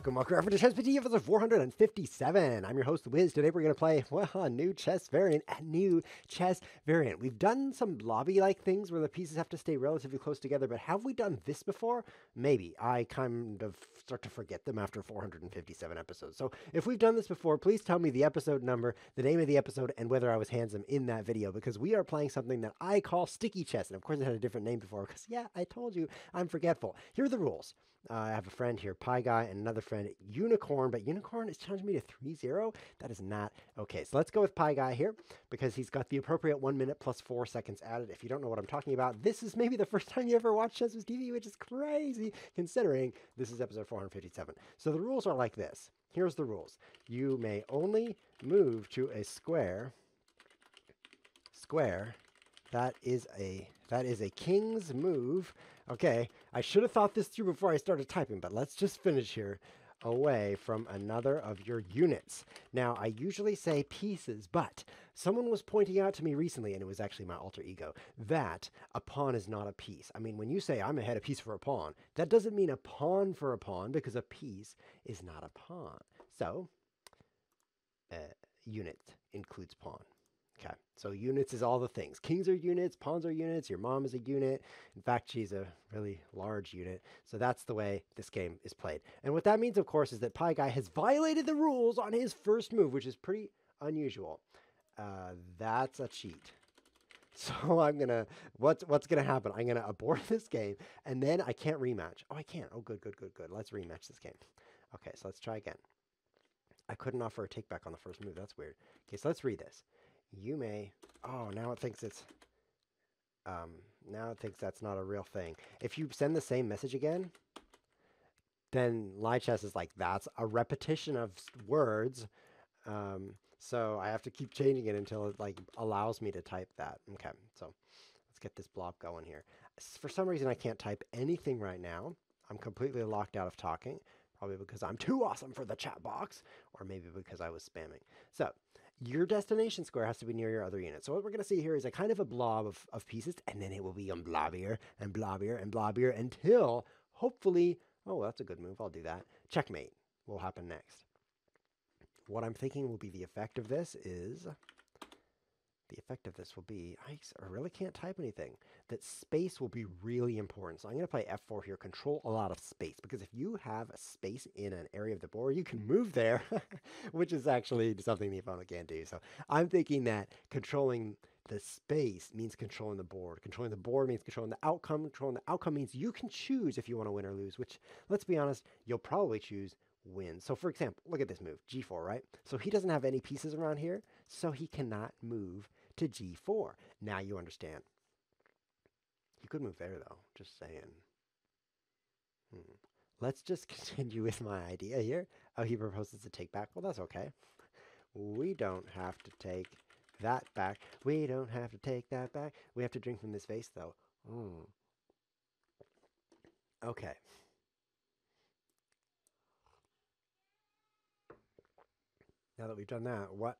Welcome to ChessWhiz TV episode 457. I'm your host, Wiz. Today we're going to play, well, a new chess variant. We've done some lobby-like things where the pieces have to stay relatively close together, but have we done this before? Maybe. I kind of start to forget them after 457 episodes. So if we've done this before, please tell me the episode number, the name of the episode, and whether I was handsome in that video, because we are playing something that I call sticky chess. And of course it had a different name before, because yeah, I told you, I'm forgetful. Here are the rules. I have a friend here, Pie Guy, and another friend, Unicorn, but Unicorn is challenging me to 3-0. That is not okay. So let's go with Pie Guy here because he's got the appropriate 1 minute plus 4 seconds added. If you don't know what I'm talking about, this is maybe the first time you ever watched ChessWhiz TV, which is crazy considering this is episode 457. So the rules are like this. Here's the rules. You may only move to a square that is a king's move. Okay, I should have thought this through before I started typing, but let's just finish here. Away from another of your units. Now, I usually say pieces, but someone was pointing out to me recently, and it was actually my alter ego, that a pawn is not a piece. I mean, when you say I'm ahead a piece for a pawn, that doesn't mean a pawn for a pawn, because a piece is not a pawn. So, unit includes pawn. Okay, so units is all the things. Kings are units, pawns are units, your mom is a unit. In fact, she's a really large unit. So that's the way this game is played. And what that means, of course, is that Pie Guy has violated the rules on his first move, which is pretty unusual. That's a cheat. So I'm gonna, what's gonna happen? I'm gonna abort this game, and then I can't rematch. Oh, I can't. Oh, good. Let's rematch this game. Okay, so let's try again. I couldn't offer a take back on the first move. That's weird. Okay, so let's read this. You may, oh, now it thinks it's, now it thinks that's not a real thing. If you send the same message again, then Lichess is like, that's a repetition of words. So I have to keep changing it until it like allows me to type that. Okay, so let's get this blob going here. For some reason, I can't type anything right now. I'm completely locked out of talking, probably because I'm too awesome for the chat box, or maybe because I was spamming. So your destination square has to be near your other unit. So what we're going to see here is a kind of a blob of pieces, and then it will become blobbier and blobbier and blobbier until, hopefully, oh, that's a good move. I'll do that. Checkmate will happen next. What I'm thinking will be the effect of this is, I really can't type anything, that space will be really important. So I'm going to play F4 here, control a lot of space, because if you have a space in an area of the board, you can move there, which is actually something the opponent can't do. So I'm thinking that controlling the space means controlling the board. Controlling the board means controlling the outcome. Controlling the outcome means you can choose if you want to win or lose, which, let's be honest, you'll probably choose win. So for example, look at this move, G4, right? So he doesn't have any pieces around here, so he cannot move to G4. Now you understand. He could move there though, just saying. Let's just continue with my idea here. Oh, he proposes to take back. Well, that's okay. We don't have to take that back. We don't have to take that back. We have to drink from this vase though. Okay. Now that we've done that, what?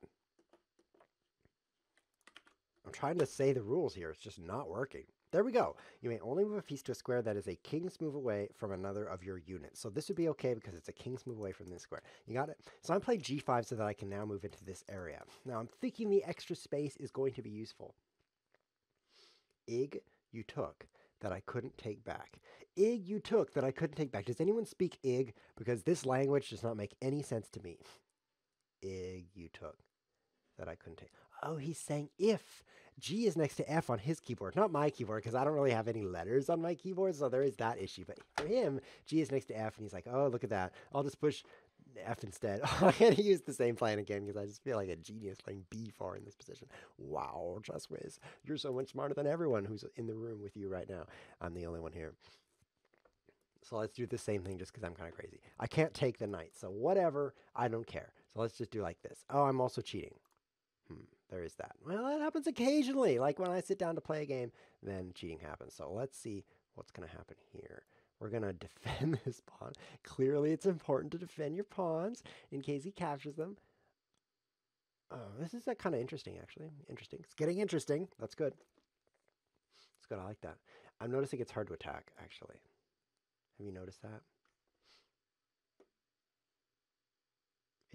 I'm trying to say the rules here. It's just not working. There we go. You may only move a piece to a square that is a king's move away from another of your units. So this would be okay because it's a king's move away from this square. You got it? So I'm playing G5 so that I can now move into this area. Now I'm thinking the extra space is going to be useful. Ig, you took that I couldn't take back. Ig, you took that I couldn't take back. Does anyone speak Ig? Because this language does not make any sense to me. Ig, you took that I couldn't take. Oh, he's saying if. G is next to F on his keyboard, not my keyboard, because I don't really have any letters on my keyboard, so there is that issue. But for him, G is next to F, and he's like, oh, look at that. I'll just push F instead. I'm going to use the same plan again, because I just feel like a genius playing B4 in this position. Wow, ChessWhiz, you're so much smarter than everyone who's in the room with you right now. I'm the only one here. So let's do the same thing just because I'm kind of crazy. I can't take the knight, so whatever, I don't care. So let's just do like this. Oh, I'm also cheating. There is that. Well, that happens occasionally. Like when I sit down to play a game, then cheating happens. So let's see what's going to happen here. We're going to defend this pawn. Clearly, it's important to defend your pawns in case he captures them. Oh, this is kind of interesting, actually. Interesting. It's getting interesting. That's good. It's good. I like that. I'm noticing it's hard to attack, actually. Have you noticed that?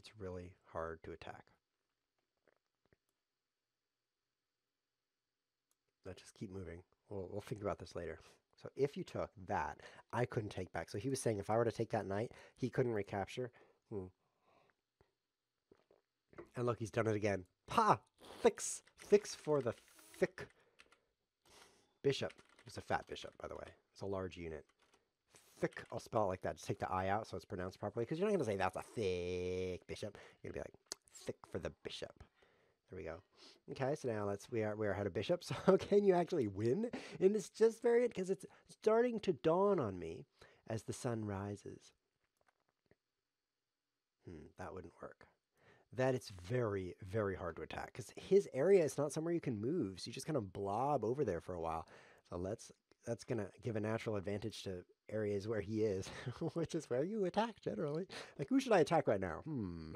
it's really hard to attack. Let's just keep moving. We'll think about this later. So if you took that, I couldn't take back. So he was saying if I were to take that knight, he couldn't recapture. And look, he's done it again. Pa! Fix for the thick bishop. It's a fat bishop, by the way. It's a large unit. Thick, I'll spell it like that. Just take the I out so it's pronounced properly. Because you're not going to say that's a thick bishop. You're going to be like, thick for the bishop. There we go. Okay, so now we are ahead of bishop. So can you actually win in this chess variant? Because it's starting to dawn on me as the sun rises. That wouldn't work. That it's very, very hard to attack. Because his area is not somewhere you can move. So you just kind of blob over there for a while. So that's going to give a natural advantage to areas where he is, which is where you attack generally. Like, who should I attack right now?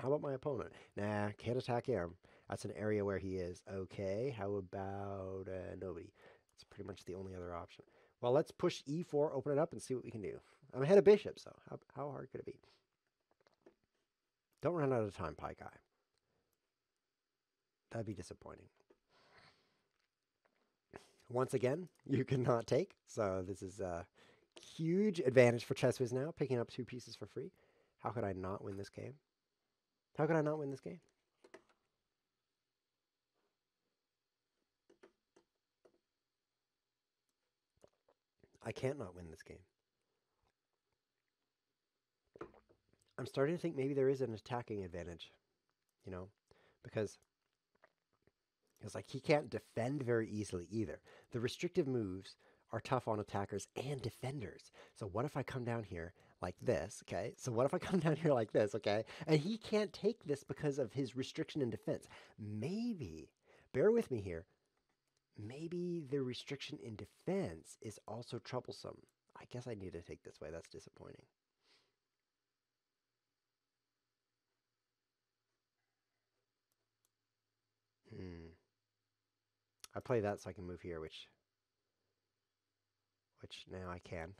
How about my opponent? Nah, can't attack him. That's an area where he is. Okay, how about nobody? It's pretty much the only other option. Well, let's push e4, open it up, and see what we can do. I'm ahead of bishop, so how hard could it be? Don't run out of time, Pi Guy. That'd be disappointing. Once again, you cannot take, so this is a huge advantage for ChessWhiz now, picking up 2 pieces for free. How could I not win this game? How could I not win this game? I can't not win this game. I'm starting to think maybe there is an attacking advantage, you know, because like he can't defend very easily either. The restrictive moves are tough on attackers and defenders. So what if I come down here like this, okay? So what if I come down here like this, okay? And he can't take this because of his restriction in defense. Maybe, bear with me here, maybe the restriction in defense is also troublesome. I guess I need to take this way. That's disappointing. I play that so I can move here, which now I can.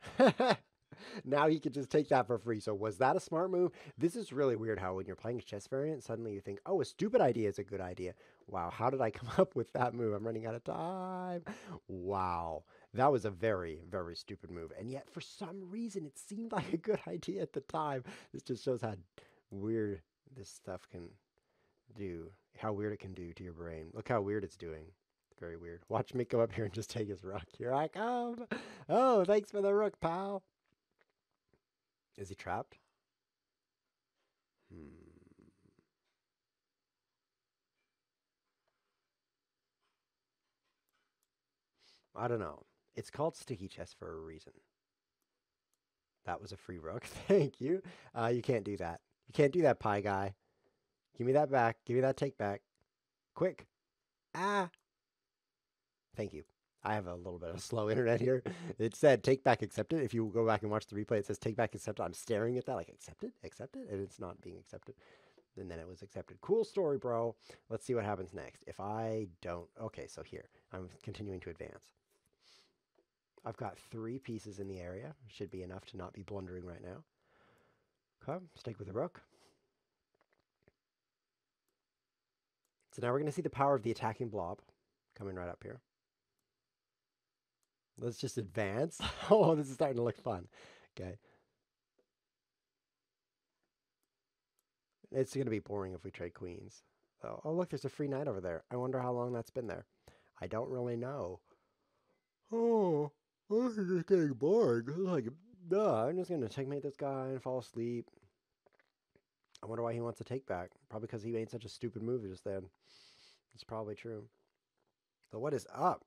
Now he can just take that for free. So was that a smart move? This is really weird how when you're playing a chess variant, suddenly you think, oh, a stupid idea is a good idea. Wow, how did I come up with that move? I'm running out of time. Wow, that was a very, very stupid move. And yet for some reason, it seemed like a good idea at the time. This just shows how weird this stuff can do, how weird it can do to your brain. Look how weird it's doing. Very weird. Watch me come up here and just take his rook. Here I come. Oh, thanks for the rook, pal. Is he trapped? I don't know. It's called sticky chess for a reason. That was a free rook. Thank you. You can't do that. You can't do that, Pi Guy. Give me that back. Give me that take back. Quick. Ah. Thank you. I have a little bit of slow internet here. It said take back accepted. If you go back and watch the replay, it says take back accepted. I'm staring at that like accepted, and it's not being accepted. And then it was accepted. Cool story, bro. Let's see what happens next. If I don't, okay, so here, I'm continuing to advance. I've got 3 pieces in the area. Should be enough to not be blundering right now. Okay, stake with the rook. So now we're going to see the power of the attacking blob coming right up here. Let's just advance. Oh, this is starting to look fun. Okay. It's going to be boring if we trade queens. Oh, look, there's a free knight over there. I wonder how long that's been there. I don't really know. Oh, this is just getting boring. Like, I'm just going to checkmate this guy and fall asleep. I wonder why he wants to take back. Probably because he made such a stupid move just then. It's probably true. So what is up?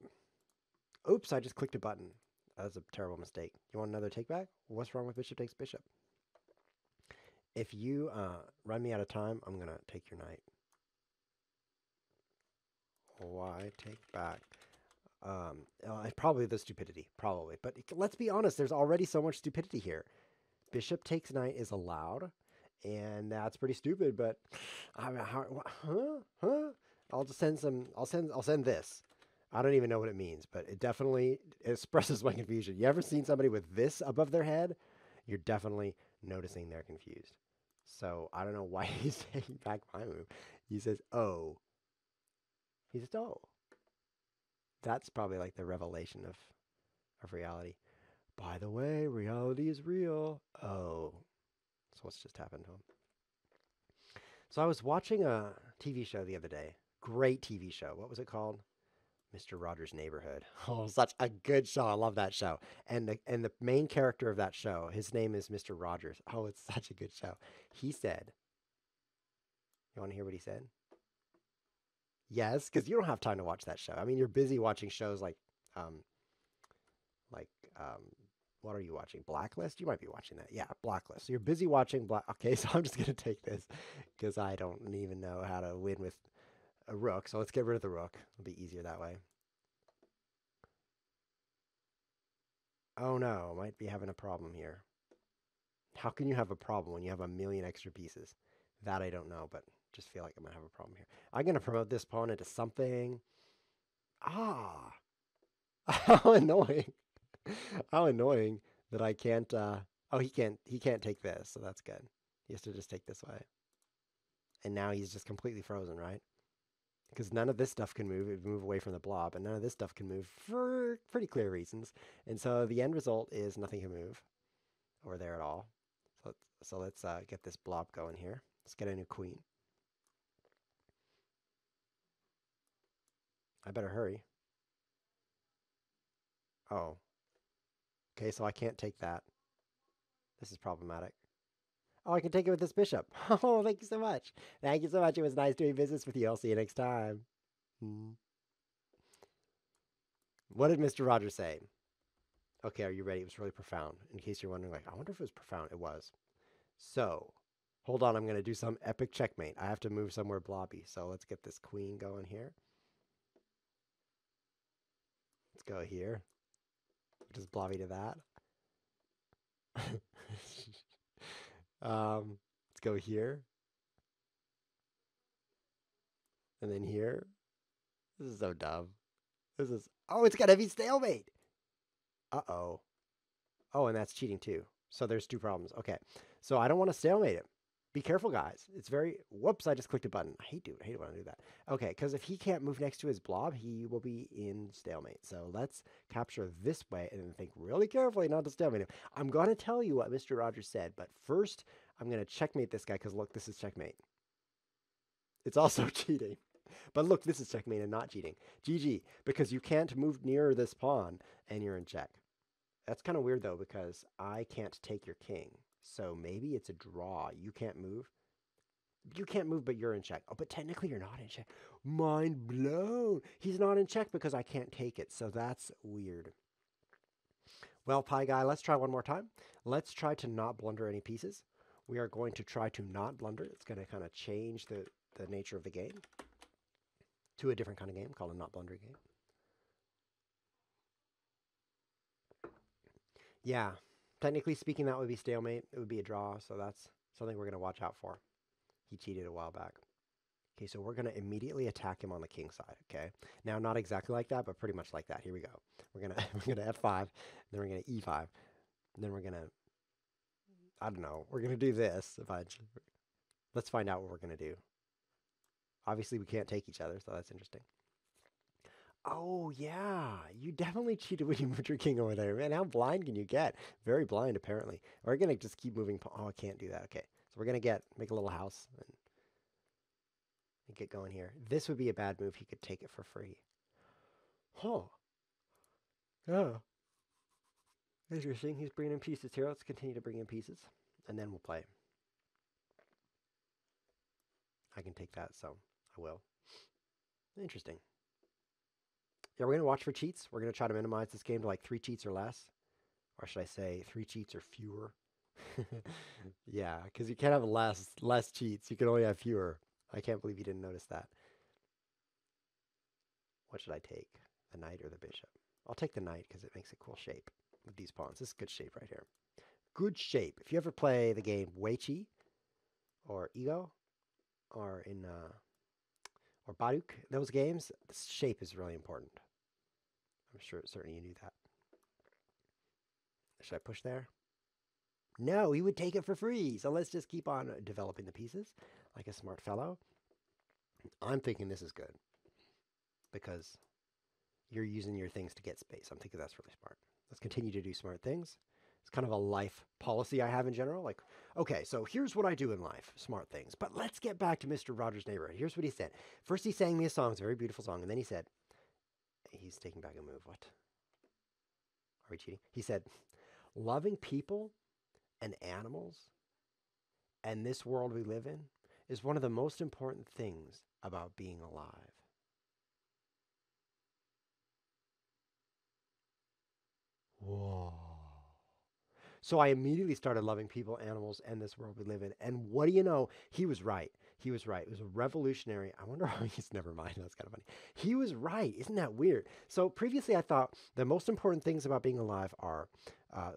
Oops, I just clicked a button. That was a terrible mistake. You want another take back? What's wrong with bishop takes bishop? If you run me out of time, I'm going to take your knight. Why take back? Probably the stupidity. Probably. But let's be honest, there's already so much stupidity here. Bishop takes knight is allowed. And that's pretty stupid, but I mean, I'll just send some. I'll send this. I don't even know what it means, but it definitely expresses my confusion. You ever seen somebody with this above their head? You're definitely noticing they're confused. So I don't know why he's taking back my move. He says, oh. He says, oh. That's probably like the revelation of reality. By the way, reality is real. Oh. So what's just happened to him? So I was watching a TV show the other day. Great TV show. What was it called? Mr. Rogers' Neighborhood. Oh, such a good show. I love that show. And the main character of that show, his name is Mr. Rogers. Oh, it's such a good show. He said, you want to hear what he said? Yes, because you don't have time to watch that show. I mean, you're busy watching shows um, like, um, what are you watching? Blacklist? You might be watching that. Yeah, Blacklist. So you're busy watching Okay, so I'm just going to take this because I don't even know how to win with a rook. So let's get rid of the rook. It'll be easier that way. Oh no, might be having a problem here. How can you have a problem when you have a million extra pieces? That I don't know, but just feel like I'm going to have a problem here. I'm going to promote this pawn into something. Ah, how annoying. How annoying that I can't, oh, he can't take this, so that's good. He has to just take this way. And now he's just completely frozen, right? Because none of this stuff can move. It move away from the blob, and none of this stuff can move for pretty clear reasons. And so the end result is nothing can move over there at all. So let's get this blob going here. Let's get a new queen. I better hurry. Oh. Okay, so I can't take that. This is problematic. Oh, I can take it with this bishop. Oh, thank you so much. Thank you so much. It was nice doing business with you. I'll see you next time. What did Mr. Rogers say? Okay, are you ready? It was really profound. In case you're wondering, like, I wonder if it was profound. It was. So, hold on. I'm going to do some epic checkmate. I have to move somewhere blobby. So let's get this queen going here. Let's go here. Just blobby to that. Let's go here. And then here. This is so dumb. Oh, it's gonna be stalemate. Uh-oh. Oh, and that's cheating too. So there's two problems. Okay. So I don't want to stalemate him. Be careful, guys. It's very, whoops, I just clicked a button. I hate it when I do that. Okay, because if he can't move next to his blob, he will be in stalemate. So let's capture this way and then think really carefully not to stalemate him. I'm going to tell you what Mr. Rogers said, but first I'm going to checkmate this guy because look, this is checkmate. It's also cheating. But look, this is checkmate and not cheating. GG, because you can't move near this pawn and you're in check. That's kind of weird though, because I can't take your king. So maybe it's a draw. You can't move. You can't move, but you're in check. Oh, but technically you're not in check. Mind blown. He's not in check because I can't take it. So that's weird. Well, Pie Guy, let's try one more time. Let's try to not blunder any pieces. We are going to try to not blunder. It's going to kind of change the nature of the game to a different kind of game called a not blunder game. Yeah, technically speaking, that would be stalemate. It would be a draw, so that's something we're going to watch out for. He cheated a while back. Okay, so we're going to immediately attack him on the king side, okay? Now, not exactly like that, but pretty much like that. Here we go. We're going to F5, then we're going to E5, and then we're going to, I don't know, we're going to do this. Let's find out what we're going to do. Obviously, we can't take each other, so that's interesting. Oh, yeah. You definitely cheated when you moved your king over there. Man, how blind can you get? Very blind, apparently. We're going to just keep moving. Oh, I can't do that. Okay. So we're going to make a little house and get going here. This would be a bad move. He could take it for free. Huh. Yeah. Interesting. He's bringing in pieces here. Let's continue to bring in pieces, and then we'll play. I can take that, so I will. Interesting. Yeah, we're going to watch for cheats. We're going to try to minimize this game to like 3 cheats or less. Or should I say 3 cheats or fewer? Yeah, because you can't have less cheats. You can only have fewer. I can't believe you didn't notice that. What should I take? The knight or the bishop? I'll take the knight because it makes a cool shape with these pawns. This is good shape right here. Good shape. If you ever play the game Wacky or Ego or or Baduk, those games, the shape is really important. I'm sure certainly you knew that. Should I push there? No, he would take it for free. So let's just keep on developing the pieces like a smart fellow. I'm thinking this is good because you're using your things to get space. I'm thinking that's really smart. Let's continue to do smart things. It's kind of a life policy I have in general. Like, okay, so here's what I do in life, smart things. But let's get back to Mr. Rogers' Neighborhood. Here's what he said. First, he sang me a song. It's a very beautiful song. And then he said, he's taking back a move. What? Are we cheating? He said, loving people and animals and this world we live in is one of the most important things about being alive. Whoa. So I immediately started loving people, animals, and this world we live in. And what do you know? He was right. He was right. It was a revolutionary. I wonder how he's never mind. That's kind of funny. He was right. Isn't that weird? So previously I thought the most important things about being alive are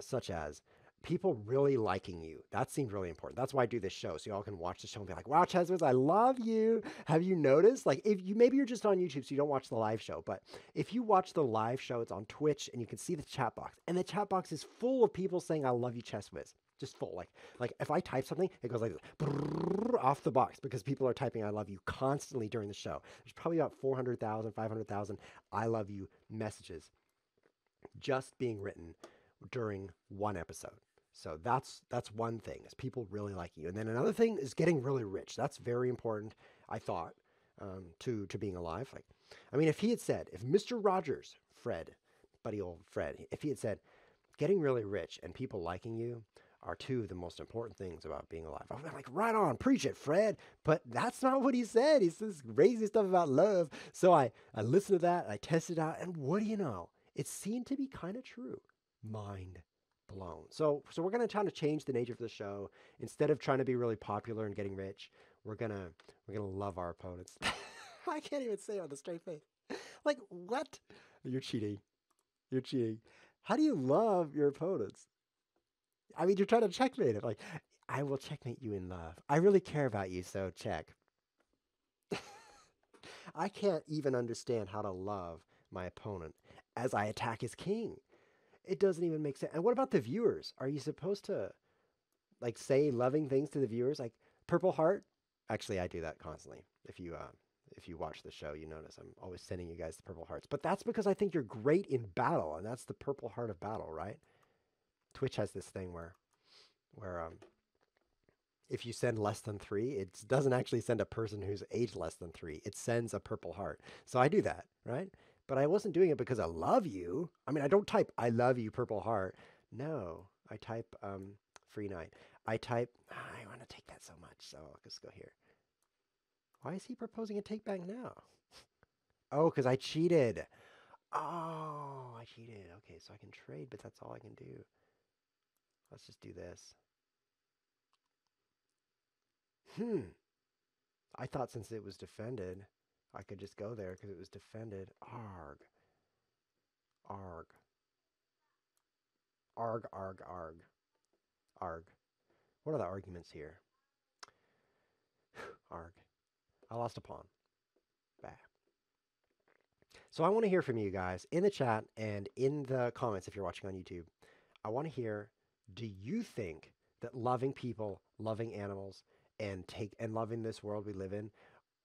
such as people really liking you. That seemed really important. That's why I do this show. So y'all can watch the show and be like, wow, ChessWhiz, I love you. Have you noticed? Like if you, maybe you're just on YouTube, so you don't watch the live show, but if you watch the live show, it's on Twitch and you can see the chat box and the chat box is full of people saying, I love you, ChessWhiz. Just full. Like if I type something, it goes like this, brrr, off the box because people are typing I love you constantly during the show. There's probably about 400,000, 500,000 I love you messages just being written during one episode. So that's one thing is people really like you. And then another thing is getting really rich. That's very important, I thought, to being alive. Like, I mean, if he had said, if Mr. Rogers, Fred, buddy old Fred, if he had said, getting really rich and people liking you are two of the most important things about being alive. I'm like, right on, preach it, Fred. But that's not what he said. He says crazy stuff about love. So I listened to that, I tested it out, and what do you know? It seemed to be kind of true. Mind blown. So we're gonna try to change the nature of the show. Instead of trying to be really popular and getting rich, we're gonna love our opponents. I can't even say it with a straight face. Like what? You're cheating. You're cheating. How do you love your opponents? I mean, you're trying to checkmate it. Like, I will checkmate you in love. I really care about you, so check. I can't even understand how to love my opponent as I attack his king. It doesn't even make sense. And what about the viewers? Are you supposed to like say loving things to the viewers? Like Purple Heart? Actually, I do that constantly. If you watch the show, you notice I'm always sending you guys the Purple Hearts. But that's because I think you're great in battle, and that's the Purple Heart of battle, right? Twitch has this thing where if you send less than 3, it doesn't actually send a person who's aged less than 3. It sends a Purple Heart. So I do that, right? But I wasn't doing it because I love you. I mean, I don't type I love you, Purple Heart. No, I type free night. I type I want to take that so much, so I'll just go here. Why is he proposing a take back now? Oh, because I cheated. Oh, I cheated. Okay, so I can trade, but that's all I can do. Let's just do this. I thought since it was defended, I could just go there because it was defended. Arg. Arg. Arg, arg, arg. Arg. What are the arguments here? Arg. I lost a pawn. Bah. So I want to hear from you guys in the chat and in the comments if you're watching on YouTube. I want to hear, do you think that loving people, loving animals, and loving this world we live in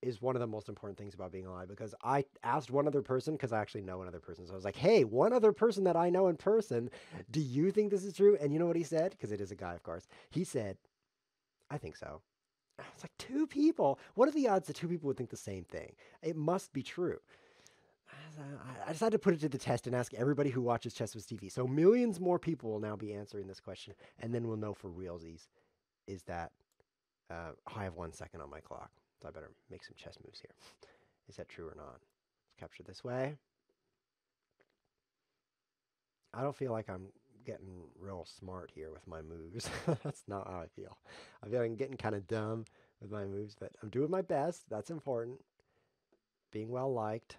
is one of the most important things about being alive? Because I asked one other person, because I actually know one other person. So I was like, hey, one other person that I know in person, do you think this is true? And you know what he said? Because it is a guy, of course. He said, I think so. It's like 2 people. What are the odds that 2 people would think the same thing? It must be true. I decided to put it to the test and ask everybody who watches ChessWhiz TV. So millions more people will now be answering this question, and then we'll know for realsies is that I have 1 second on my clock, so I better make some chess moves here. Is that true or not? Let's capture this way. I don't feel like I'm getting real smart here with my moves. That's not how I feel. I feel like I'm getting kind of dumb with my moves, but I'm doing my best. That's important. Being well liked,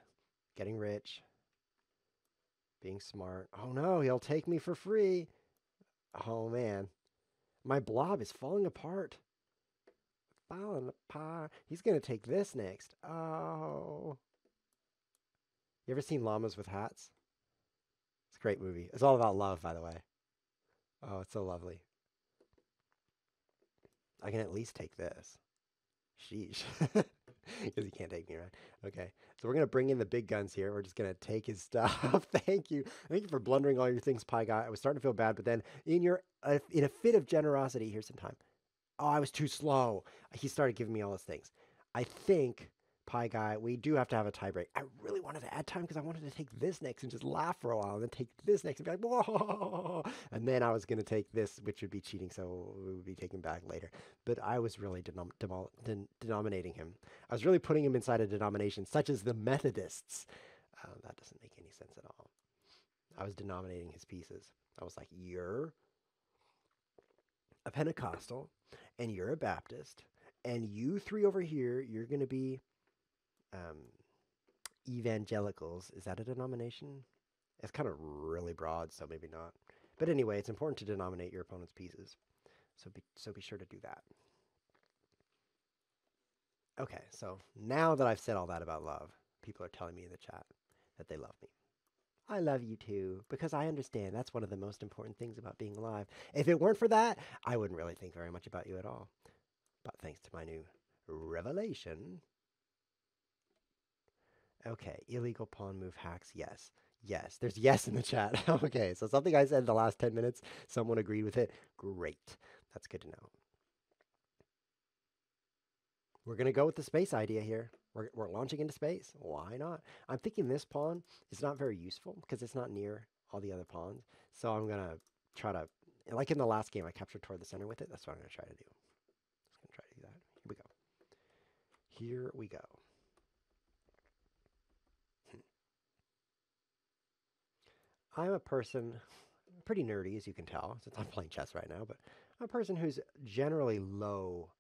getting rich, being smart. Oh no, he'll take me for free. Oh man, my blob is falling apart. Falling apart. He's gonna take this next. Oh. You ever seen Llamas with Hats? It's a great movie. It's all about love, by the way. Oh, it's so lovely. I can at least take this. Sheesh. Because he can't take me, right? Okay. So we're going to bring in the big guns here. We're just going to take his stuff. Thank you. Thank you for blundering all your things, Pie Guy. I was starting to feel bad, but then in a fit of generosity, here's some time. Oh, I was too slow. He started giving me all those things. I think, Pie Guy, we do have to have a tie break. I really wanted to add time because I wanted to take this next and just laugh for a while and then take this next and be like, whoa. And then I was going to take this, which would be cheating, so it would be taken back later. But I was really denominating him. I was really putting him inside a denomination such as the Methodists. That doesn't make any sense at all. I was denominating his pieces. I was like, you're a Pentecostal, and you're a Baptist, and you three over here, you're going to be evangelicals. Is that a denomination? It's kind of really broad, so maybe not. But anyway, it's important to denominate your opponent's pieces. So be sure to do that. Okay, so now that I've said all that about love, people are telling me in the chat that they love me. I love you too, because I understand that's one of the most important things about being alive. If it weren't for that, I wouldn't really think very much about you at all. But thanks to my new revelation. Okay, illegal pawn move hacks, yes. Yes, there's yes in the chat. Okay, so something I said in the last 10 minutes, someone agreed with it. Great, that's good to know. We're going to go with the space idea here. We're launching into space. Why not? I'm thinking this pawn is not very useful because it's not near all the other pawns. So I'm going to try to, like in the last game, I captured toward the center with it. That's what I'm going to try to do. I'm going to try to do that. Here we go. Here we go. I'm a person, pretty nerdy as you can tell, since I'm playing chess right now, but I'm a person who's generally low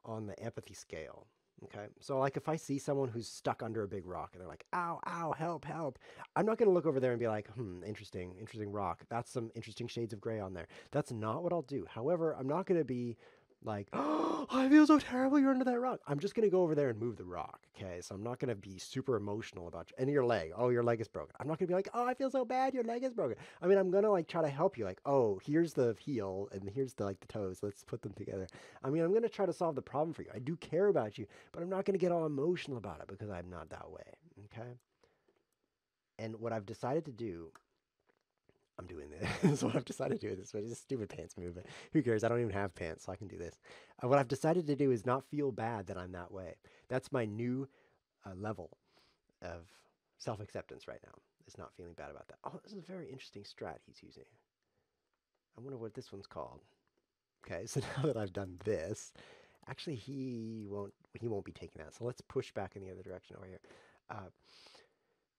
on the empathy scale. Okay, so like if I see someone who's stuck under a big rock and they're like, ow, ow, help, help, I'm not going to look over there and be like, interesting rock. That's some interesting shades of gray on there. That's not what I'll do. However, I'm not going to be like, oh, I feel so terrible you're under that rock. I'm just going to go over there and move the rock. Okay, so I'm not going to be super emotional about you. And your leg. Oh, your leg is broken. I'm not going to be like, oh, I feel so bad. Your leg is broken. I mean, I'm going to like try to help you. Like, oh, here's the heel and here's the like the toes. Let's put them together. I mean, I'm going to try to solve the problem for you. I do care about you, but I'm not going to get all emotional about it because I'm not that way. Okay. And what I've decided to do, I'm doing this. What I've decided to do this way. It's a stupid pants move, but who cares? I don't even have pants, so I can do this. What I've decided to do is not feel bad that I'm that way. That's my new level of self-acceptance right now, is not feeling bad about that. Oh, this is a very interesting strat he's using. I wonder what this one's called. Okay, so now that I've done this, actually he won't be taking that. So let's push back in the other direction over here.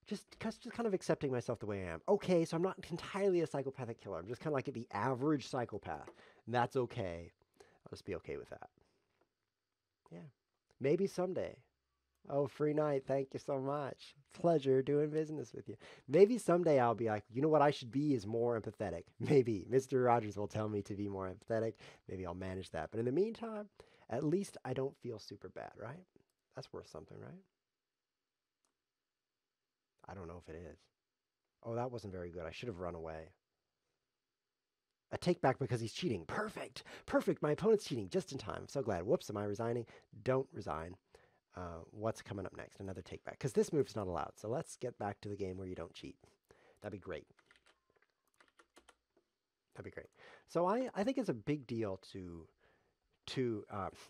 Just kind of accepting myself the way I am. Okay, so I'm not entirely a psychopathic killer. I'm just kind of like the average psychopath. And that's okay. I'll just be okay with that. Yeah. Maybe someday. Oh, free night. Thank you so much. Pleasure doing business with you. Maybe someday I'll be like, you know what I should be is more empathetic. Maybe. Mr. Rogers will tell me to be more empathetic. Maybe I'll manage that. But in the meantime, at least I don't feel super bad, right? That's worth something, right? I don't know if it is. Oh, that wasn't very good. I should have run away. A take back because he's cheating. Perfect. Perfect. My opponent's cheating just in time. I'm so glad. Whoops, am I resigning? Don't resign. What's coming up next? Another take back. Because this move's not allowed. So let's get back to the game where you don't cheat. That'd be great. That'd be great. So I think it's a big deal to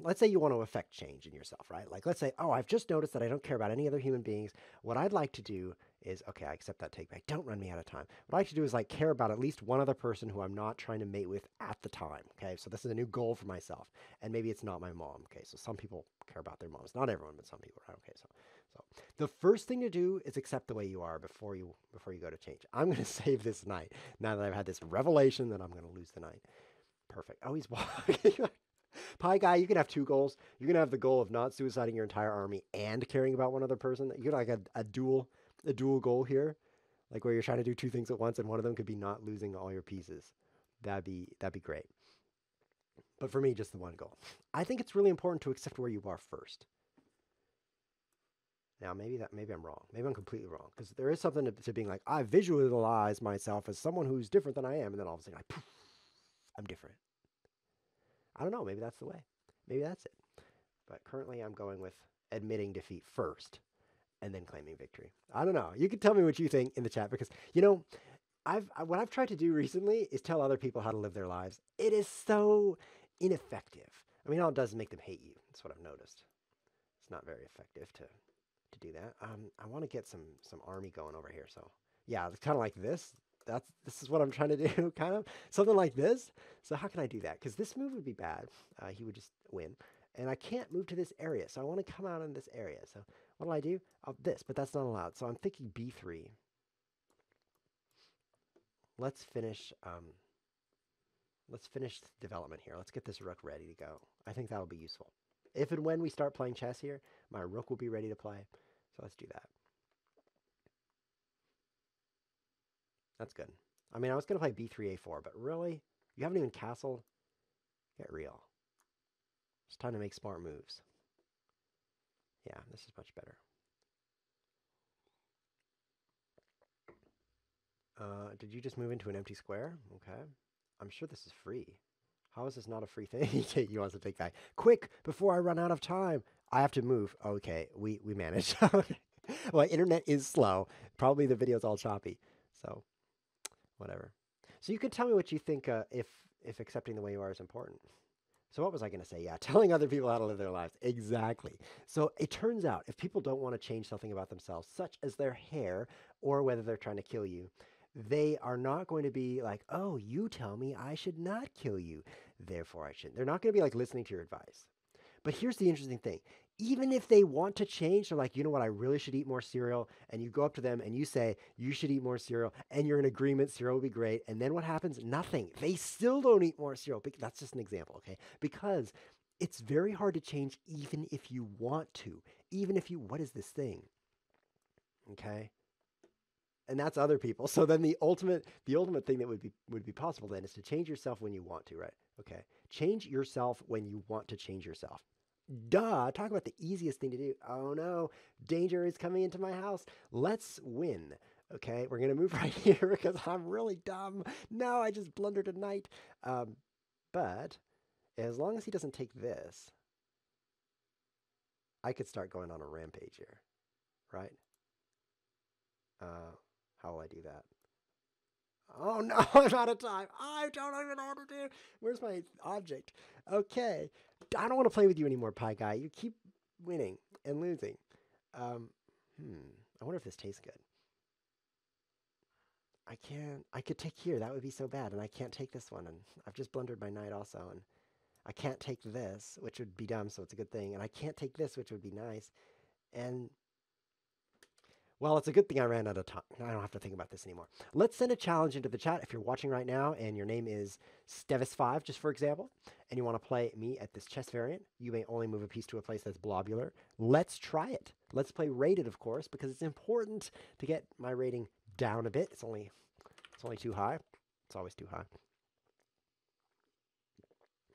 let's say you want to affect change in yourself, right? Like, let's say, oh, I've just noticed that I don't care about any other human beings. What I'd like to do is, okay, I accept that take back. Don't run me out of time. What I like to do is like care about at least one other person who I'm not trying to mate with at the time. Okay, so this is a new goal for myself, and maybe it's not my mom. Okay, so some people care about their moms, not everyone, but some people, right? Okay, so the first thing to do is accept the way you are before you go to change. I'm going to save this knight now that I've had this revelation that I'm going to lose the knight. Perfect. Oh, he's walking. Pie Guy, you can have two goals. You can have the goal of not suiciding your entire army and caring about one other person. You can like a dual goal here, like where you're trying to do two things at once, and one of them could be not losing all your pieces. That'd be great. But for me, just the one goal. I think it's really important to accept where you are first. Now, maybe I'm wrong. Maybe I'm completely wrong, because there is something to being like, I visualize myself as someone who's different than I am, and then all of a sudden, I'm different. I don't know. Maybe that's the way. Maybe that's it. But currently I'm going with admitting defeat first and then claiming victory. I don't know. You can tell me what you think in the chat because, you know, what I've tried to do recently is tell other people how to live their lives. It is so ineffective. I mean, all it does is make them hate you. That's what I've noticed. It's not very effective to do that. I want to get some army going over here. So yeah, it's kind of like this. This is what I'm trying to do, kind of something like this. So how can I do that? Because this move would be bad. He would just win, and I can't move to this area. So I want to come out in this area. So what do I do? This, but that's not allowed. So I'm thinking B3. Let's finish. Let's finish development here. Let's get this rook ready to go. I think that'll be useful. If and when we start playing chess here, my rook will be ready to play. So let's do that. That's good. I mean, I was going to play b3, a4, but really? You haven't even castled? Get real. It's time to make smart moves. Yeah, this is much better. Did you just move into an empty square? Okay. I'm sure this is free. How is this not a free thing? You want to take that. Quick, before I run out of time. I have to move. Okay, we managed. Well, internet is slow. Probably the video's all choppy. So, whatever. So you can tell me what you think if accepting the way you are is important. So what was I going to say? Yeah, telling other people how to live their lives. Exactly. So it turns out if people don't want to change something about themselves, such as their hair or whether they're trying to kill you, they are not going to be like, oh, you tell me I should not kill you, therefore I shouldn't. They're not going to be like listening to your advice. But here's the interesting thing. Even if they want to change, they're like, you know what, I really should eat more cereal. And you go up to them and you say, you should eat more cereal. And you're in agreement, cereal will be great. And then what happens? Nothing. They still don't eat more cereal. That's just an example, okay? Because it's very hard to change even if you want to. Even if you, what is this thing? Okay? And that's other people. So then the ultimate thing that would be possible then is to change yourself when you want to, right? Okay. Change yourself when you want to change yourself. Duh, talk about the easiest thing to do. Oh no, danger is coming into my house. Let's win. Okay, we're gonna move right here because I'm really dumb. No, I just blundered a knight. But as long as he doesn't take this, I could start going on a rampage here, right? How will I do that? Oh no, I'm out of time. I don't even know how to do. Where's my object? Okay. I don't want to play with you anymore, Pie Guy. You keep winning and losing. I wonder if this tastes good. I can't. I could take here. That would be so bad. And I can't take this one. And I've just blundered my knight also. And I can't take this, which would be dumb, so it's a good thing. And I can't take this, which would be nice. And well, it's a good thing I ran out of time. I don't have to think about this anymore. Let's send a challenge into the chat if you're watching right now and your name is Stevis5, just for example, and you want to play me at this chess variant. You may only move a piece to a place that's blobular. Let's try it. Let's play rated, of course, because it's important to get my rating down a bit. It's only too high. It's always too high.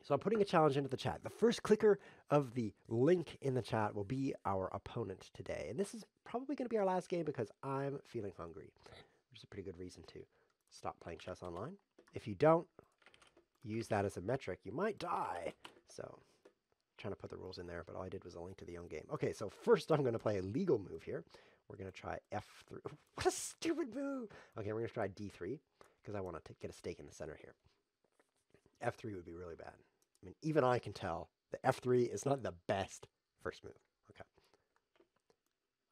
So I'm putting a challenge into the chat. The first clicker of the link in the chat will be our opponent today. And this is probably going to be our last game because I'm feeling hungry, which is a pretty good reason to stop playing chess online. If you don't use that as a metric, you might die. So I'm trying to put the rules in there, but all I did was a link to the own game. Okay, so first I'm going to play a legal move here. We're going to try F3. What a stupid move! Okay, we're going to try D3 because I want to get a stake in the center here. F3 would be really bad. I mean, even I can tell that F3 is not the best first move. Okay.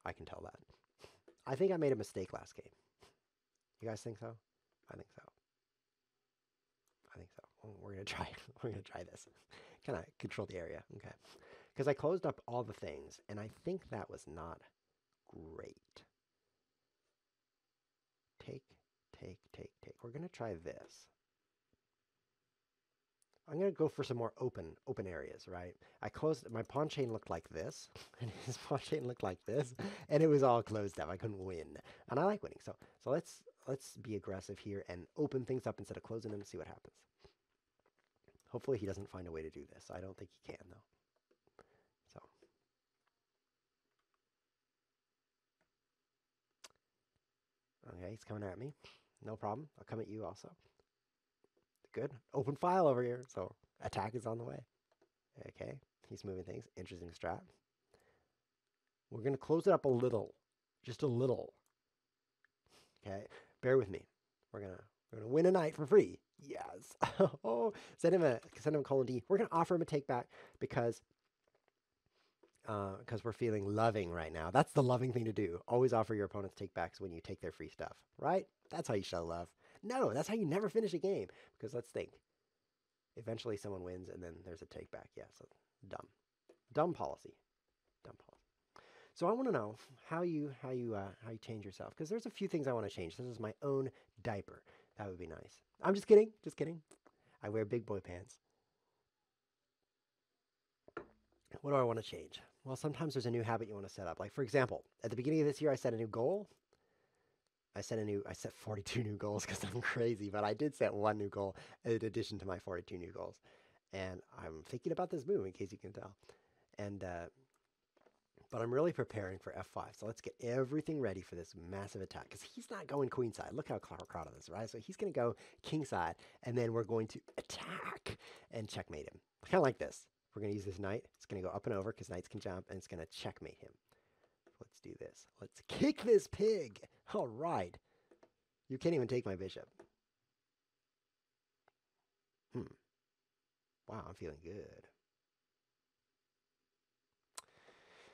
I can tell that. I think I made a mistake last game. You guys think so? I think so. I think so. Well, we're going to try it. We're going to try this. Kind of control the area. Okay. Because I closed up all the things, and I think that was not great. Take. We're going to try this. I'm going to go for some more open areas, right? I closed, my pawn chain looked like this, and his pawn chain looked like this, and it was all closed up. I couldn't win, and I like winning. So let's be aggressive here and open things up instead of closing them and see what happens. Hopefully he doesn't find a way to do this. I don't think he can, though. So. Okay, he's coming at me. No problem. I'll come at you also. Good. Open file over here. So attack is on the way. Okay. He's moving things. Interesting strat. We're going to close it up a little. Just a little. Okay? Bear with me. We're gonna win a knight for free. Yes. Oh, send him a colon D. We're gonna offer him a take back because we're feeling loving right now. That's the loving thing to do. Always offer your opponents take backs when you take their free stuff, right? That's how you show love. No, that's how you never finish a game. Because let's think. Eventually someone wins and then there's a take back. Yeah, so dumb. Dumb policy. Dumb policy. So I want to know how you change yourself, because there's a few things I want to change. This is my own diaper. That would be nice. I'm just kidding. Just kidding. I wear big boy pants. What do I want to change? Well, sometimes there's a new habit you want to set up. Like, for example, at the beginning of this year, I set a new goal. I set 42 new goals because I'm crazy, but I did set one new goal in addition to my 42 new goals. And I'm thinking about this move, in case you can tell. And, but I'm really preparing for F5. So let's get everything ready for this massive attack, because he's not going queenside. Look how crowded this is, right? So he's going to go kingside, and then we're going to attack and checkmate him. Kind of like this. We're going to use this knight. It's going to go up and over because knights can jump, and it's going to checkmate him. Let's do this. Let's kick this pig. All right. You can't even take my bishop. Wow, I'm feeling good.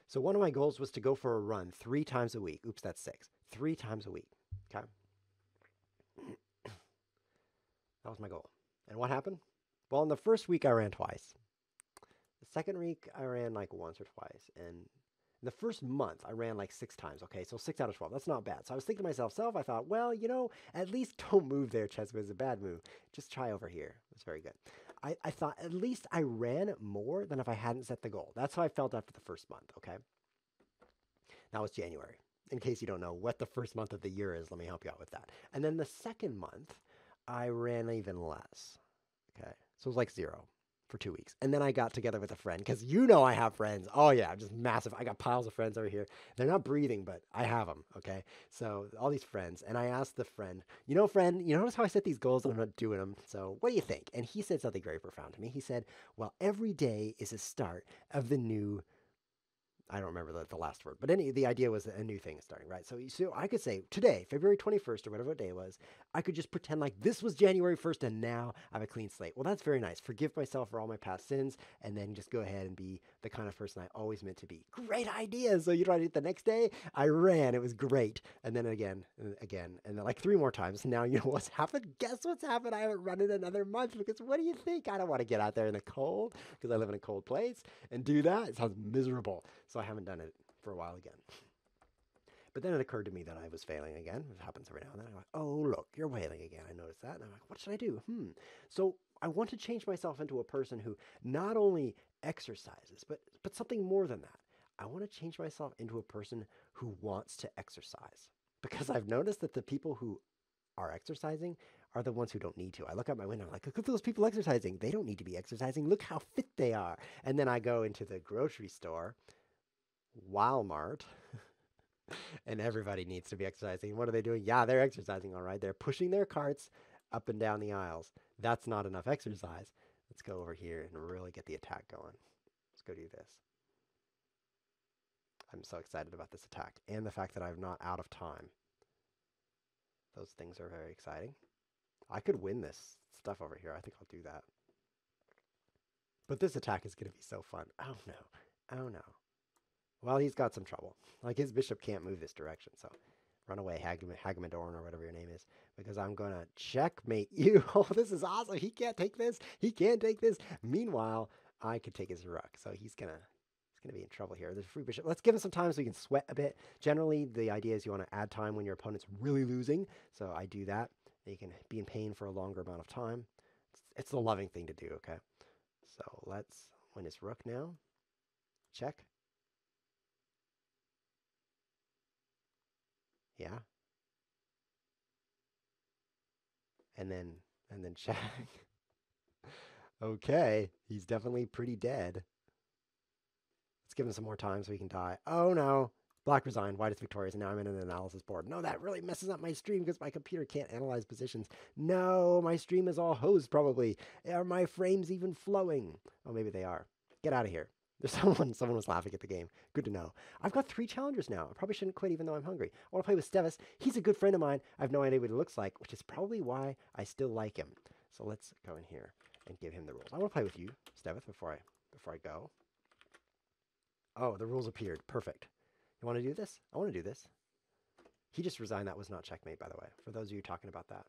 So one of my goals was to go for a run 3 times a week. Oops, that's 6. 3 times a week. Okay. That was my goal. And what happened? Well, in the first week, I ran twice. The second week, I ran like once or twice. And in the first month, I ran like 6 times. Okay, so 6 out of 12. That's not bad. So I was thinking to myself, I thought, well, you know, at least don't move there, ChessWhiz. It's a bad move. Just try over here. It's very good. I thought at least I ran more than if I hadn't set the goal. That's how I felt after the first month, okay? Now it's January. In case you don't know what the first month of the year is, let me help you out with that. And then the second month, I ran even less, okay? So it was like 0 for 2 weeks. And then I got together with a friend, because you know I have friends. Oh yeah, just massive. I got piles of friends over here. They're not breathing, but I have them, okay? So all these friends. And I asked the friend, friend, you notice how I set these goals and I'm not doing them? So what do you think? And he said something very profound to me. He said, well, every day is a start of the new, I don't remember the last word, but the idea was that a new thing is starting, right? So I could say today, February 21st or whatever day it was, I could just pretend like this was January 1st and now I have a clean slate. Well, that's very nice. Forgive myself for all my past sins and then just go ahead and be the kind of person I always meant to be. Great idea. So you know what I did the next day? I ran. It was great. And then again, and then like 3 more times. Now you know what's happened? Guess what's happened? I haven't run in another month, because what do you think? I don't want to get out there in the cold because I live in a cold place and do that. It sounds miserable. So I haven't done it for a while again. But then it occurred to me that I was failing again. It happens every now and then. I'm like, oh, look, you're failing again. I noticed that. And I'm like, what should I do? So I want to change myself into a person who not only exercises, but something more than that. I want to change myself into a person who wants to exercise. Because I've noticed that the people who are exercising are the ones who don't need to. I look out my window, I'm like, look at those people exercising. They don't need to be exercising. Look how fit they are. And then I go into the grocery store, Walmart, and everybody needs to be exercising. What are they doing? Yeah, they're exercising, all right. They're pushing their carts up and down the aisles. That's not enough exercise. Let's go over here and really get the attack going. Let's go do this. I'm so excited about this attack and the fact that I'm not out of time. Those things are very exciting. I could win this stuff over here. I think I'll do that. But this attack is going to be so fun. Oh no. Oh no. Well, he's got some trouble. Like, his bishop can't move this direction, so run away, Hagamedorn, or whatever your name is, because I'm going to checkmate you. Oh, this is awesome. He can't take this. He can't take this. Meanwhile, I could take his rook, so he's going to be in trouble here. There's a free bishop. Let's give him some time so he can sweat a bit. Generally, the idea is you want to add time when your opponent's really losing, so I do that. You can be in pain for a longer amount of time. It's the loving thing to do, okay? So let's win his rook now. Check. Yeah. And then check. Okay, he's definitely pretty dead. Let's give him some more time so he can die. Oh no. Black resigned, white is victorious, and now I'm in an analysis board. No, that really messes up my stream because my computer can't analyze positions. No, my stream is all hosed probably. Are my frames even flowing? Oh, maybe they are. Get out of here. There's someone was laughing at the game. Good to know. I've got 3 challengers now. I probably shouldn't quit even though I'm hungry. I want to play with Stevis. He's a good friend of mine. I have no idea what he looks like, which is probably why I still like him. So let's go in here and give him the rules. I want to play with you, Stevis, before I go. Oh, the rules appeared. Perfect. You want to do this? I want to do this. He just resigned. That was not checkmate, by the way. For those of you talking about that.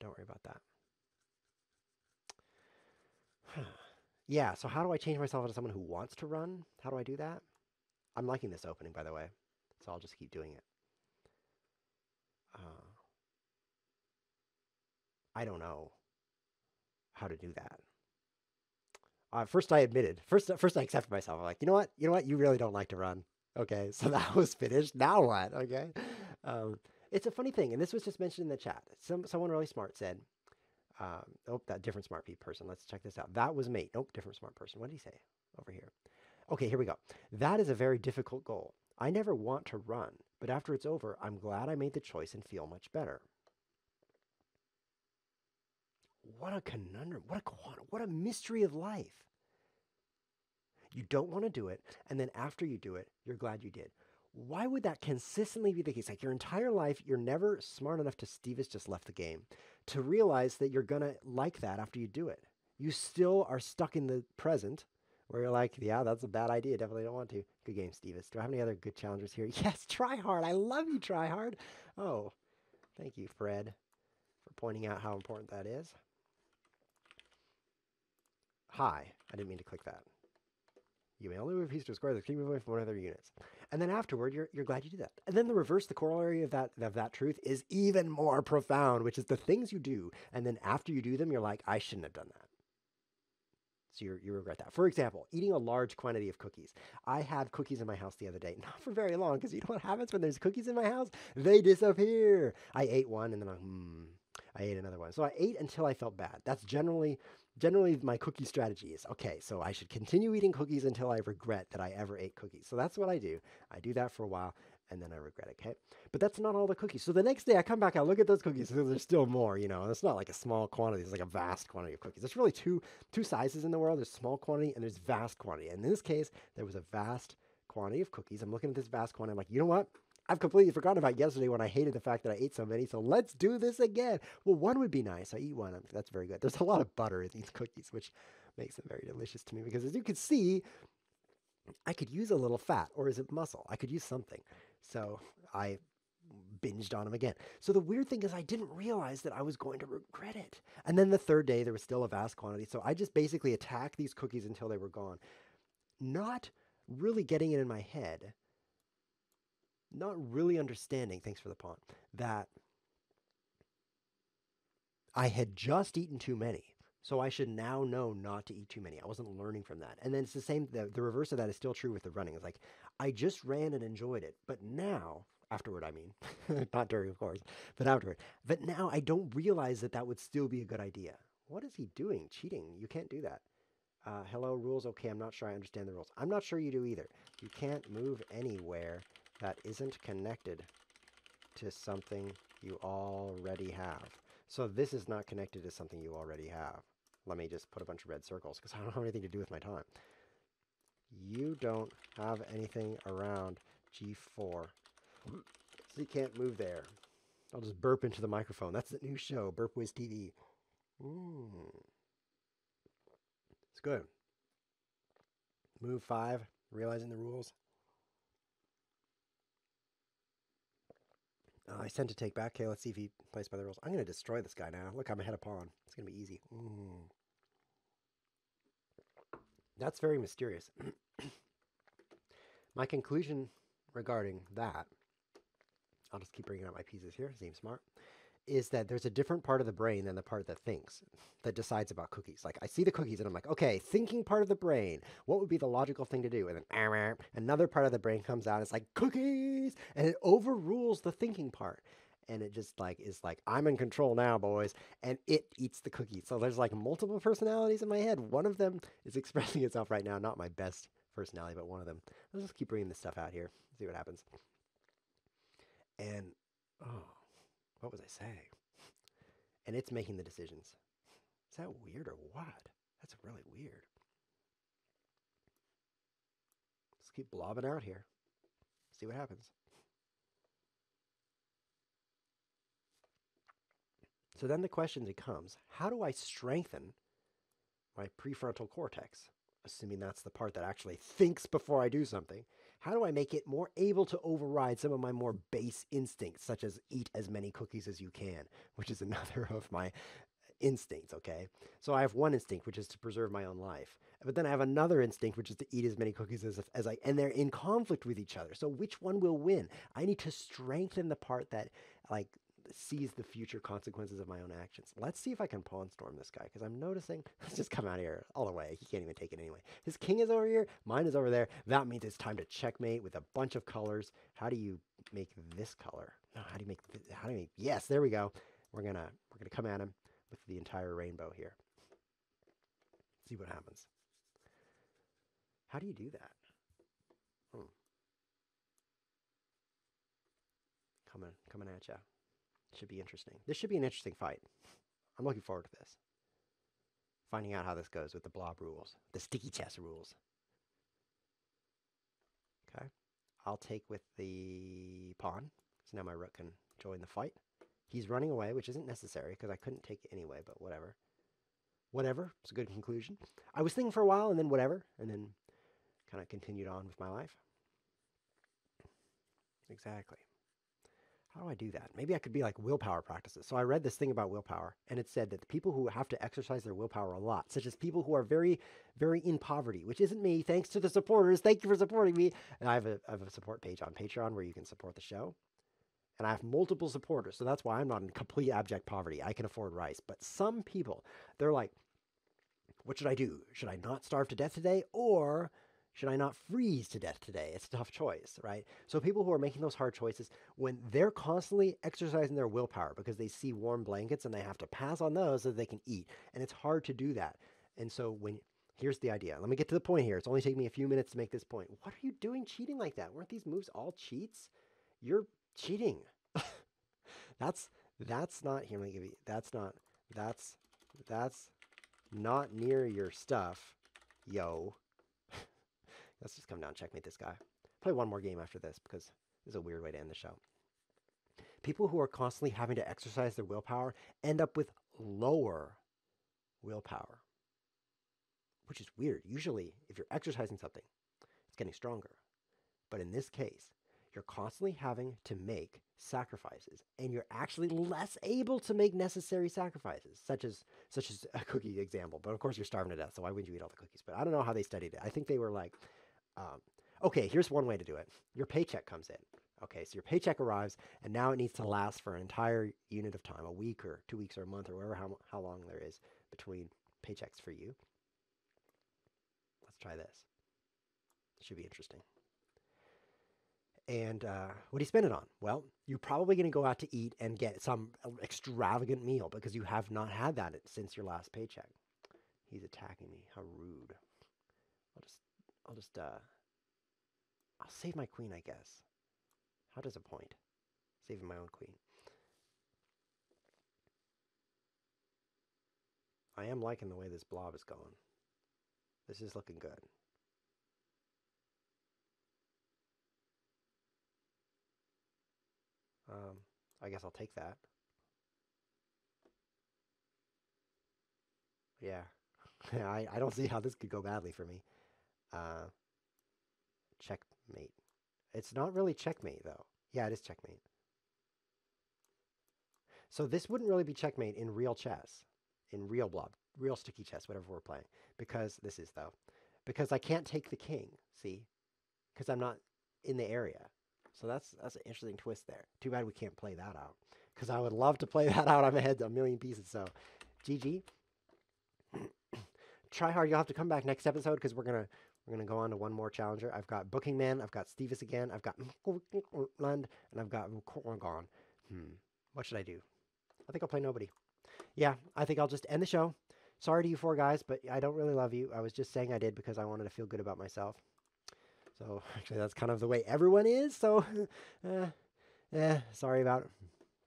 Don't worry about that. Yeah, so how do I change myself into someone who wants to run? How do I do that? I'm liking this opening, by the way, so I'll just keep doing it. I don't know how to do that. First, I admitted. First, I accepted myself. I'm like, you know what? You really don't like to run. Okay, so that was finished. Now what? Okay. It's a funny thing, and this was just mentioned in the chat. Someone really smart said, oh, that different smart person. Let's check this out. That was mate. Nope, different smart person. What did he say over here? Okay, here we go. That is a very difficult goal. I never want to run, but after it's over, I'm glad I made the choice and feel much better. What a conundrum. What a mystery of life. You don't want to do it, and then after you do it, you're glad you did. Why would that consistently be the case? Like your entire life, you're never smart enough to, Steve has just left the game, to realize that you're going to like that after you do it. You still are stuck in the present where you're like, yeah, that's a bad idea. Definitely don't want to. Good game, Stevis. Do I have any other good challengers here? Yes, try hard. I love you, try hard. Oh, thank you, Fred, for pointing out how important that is. Hi. I didn't mean to click that. You may only move a piece to a square that's keep away from one of their units. And then afterward, you're glad you did that. And then the reverse, the corollary of that truth is even more profound, which is the things you do. And then after you do them, you're like, I shouldn't have done that. So you regret that. For example, eating a large quantity of cookies. I had cookies in my house the other day. Not for very long, because you know what happens when there's cookies in my house? They disappear. I ate one, and then I ate another one. So I ate until I felt bad. That's generally my cookie strategy is, okay, so I should continue eating cookies until I regret that I ever ate cookies. So that's what I do. I do that for a while, and then I regret it, okay? But that's not all the cookies. So the next day I come back, I look at those cookies, so there's still more, and it's not like a small quantity. It's like a vast quantity of cookies. There's really two sizes in the world. There's small quantity and there's vast quantity. And in this case, there was a vast quantity of cookies. I'm looking at this vast quantity. I'm like, you know what? I've completely forgotten about yesterday when I hated the fact that I ate so many, so let's do this again. Well, one would be nice. I eat one. That's very good. There's a lot of butter in these cookies, which makes them very delicious to me because as you can see, I could use a little fat, or is it muscle? I could use something. So I binged on them again. So the weird thing is I didn't realize that I was going to regret it. And then the third day, there was still a vast quantity. So I just basically attacked these cookies until they were gone. Not really getting it in my head, not really understanding, thanks for the pawn, that I had just eaten too many. So I should now know not to eat too many. I wasn't learning from that. And then it's the same, the reverse of that is still true with the running. It's like, I just ran and enjoyed it. But now, afterward, I mean, not during, of course, but afterward. But now I don't realize that that would still be a good idea. What is he doing? Cheating. You can't do that. Hello, rules. Okay, I'm not sure I understand the rules. I'm not sure you do either. You can't move anywhere that isn't connected to something you already have. So this is not connected to something you already have. Let me just put a bunch of red circles because I don't have anything to do with my time. You don't have anything around G4. So you can't move there. I'll just burp into the microphone. That's the new show, ChessWhiz TV. It's good. Move 5, realizing the rules. I sent to take back. Okay, let's see if he plays by the rules. I'm going to destroy this guy now. Look, I'm ahead of pawn. It's going to be easy. That's very mysterious. My conclusion regarding that, I'll just keep bringing up my pieces here, seems smart, is that there's a different part of the brain than the part that thinks, that decides about cookies. Like, I see the cookies and I'm like, okay, thinking part of the brain, what would be the logical thing to do? And then another part of the brain comes out, it's like, cookies! And it overrules the thinking part. And it just like is like, I'm in control now, boys. And it eats the cookie. So there's like multiple personalities in my head. One of them is expressing itself right now. Not my best personality, but one of them. Let's just keep bringing this stuff out here. See what happens. And, oh, what was I saying? And it's making the decisions. Is that weird or what? That's really weird. keep blobbing out here. See what happens. So then the question becomes, how do I strengthen my prefrontal cortex? Assuming that's the part that actually thinks before I do something. How do I make it more able to override some of my more base instincts, such as eat as many cookies as you can, which is another of my instincts, okay? So I have one instinct, which is to preserve my own life. But then I have another instinct, which is to eat as many cookies as I, and they're in conflict with each other. So which one will win? I need to strengthen the part that, like, sees the future consequences of my own actions. Let's see if I can pawn storm this guy, because I'm noticing, let's just come out here all the way. He can't even take it anyway. His king is over here, mine is over there. That means it's time to checkmate with a bunch of colors. How do you make this color? No, how do you make, yes, there we go. We're gonna come at him with the entire rainbow here. See what happens. How do you do that? Coming at ya. Should be interesting. This should be an interesting fight. I'm looking forward to this. Finding out how this goes with the blob rules, the sticky chess rules. Okay. I'll take with the pawn. So now my rook can join the fight. He's running away, which isn't necessary because I couldn't take it anyway, but whatever. Whatever. It's a good conclusion. I was thinking for a while and then whatever, and then kind of continued on with my life. Exactly. How do I do that? Maybe I could be like willpower practices. So I read this thing about willpower, and it said that the people who have to exercise their willpower a lot, such as people who are very, very in poverty, which isn't me, thanks to the supporters. Thank you for supporting me. And I have a support page on Patreon where you can support the show. And I have multiple supporters, so that's why I'm not in complete abject poverty. I can afford rice. But some people, they're like, what should I do? Should I not starve to death today? Or should I not freeze to death today? It's a tough choice, right? So people who are making those hard choices, when they're constantly exercising their willpower because they see warm blankets and they have to pass on those so that they can eat. And it's hard to do that. And so here's the idea. Let me get to the point here. It's only taking me a few minutes to make this point. What are you doing cheating like that? Weren't these moves all cheats? You're cheating. That's not, here, let me give you, that's not near your stuff, yo. Let's just come down and checkmate this guy. Play one more game after this because this is a weird way to end the show. People who are constantly having to exercise their willpower end up with lower willpower, which is weird. Usually, if you're exercising something, it's getting stronger. But in this case, you're constantly having to make sacrifices, and you're actually less able to make necessary sacrifices, such as a cookie example. But of course, you're starving to death, so why wouldn't you eat all the cookies? But I don't know how they studied it. I think they were like, okay, here's one way to do it. Your paycheck comes in. Okay, so your paycheck arrives, and now it needs to last for an entire unit of time, a week or 2 weeks or a month or whatever, how long there is between paychecks for you. Let's try this. Should be interesting. And what do you spend it on? Well, you're probably going to go out to eat and get some extravagant meal because you have not had that since your last paycheck. He's attacking me. How rude. I'll save my queen, I guess. How does a point? Saving my own queen. I am liking the way this blob is going. This is looking good. I guess I'll take that. Yeah. I don't see how this could go badly for me. Checkmate. It's not really checkmate, though. Yeah, it is checkmate. So this wouldn't really be checkmate in real chess, in real blob, real sticky chess, whatever we're playing. Because this is, though. Because I can't take the king, see? Because I'm not in the area. So that's an interesting twist there. Too bad we can't play that out. Because I would love to play that out. I'm ahead a million pieces. So, GG. Try hard. You'll have to come back next episode because we're gonna go on to one more challenger. I've got Booking Man. I've got Stevis again. I've got Land, and I've got Korgon. What should I do? I think I'll play nobody. Yeah, I think I'll just end the show. Sorry to you four guys, but I don't really love you. I was just saying I did because I wanted to feel good about myself. So actually, that's kind of the way everyone is. So, sorry about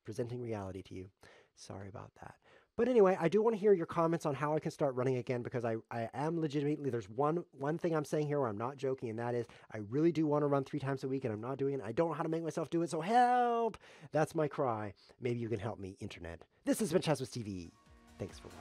presenting reality to you. Sorry about that. But anyway, I do want to hear your comments on how I can start running again, because I am legitimately, there's one thing I'm saying here where I'm not joking, and that is I really do want to run 3 times a week, and I'm not doing it. I don't know how to make myself do it, so help! That's my cry. Maybe you can help me, internet. This has been ChessWhiz TV. Thanks for watching.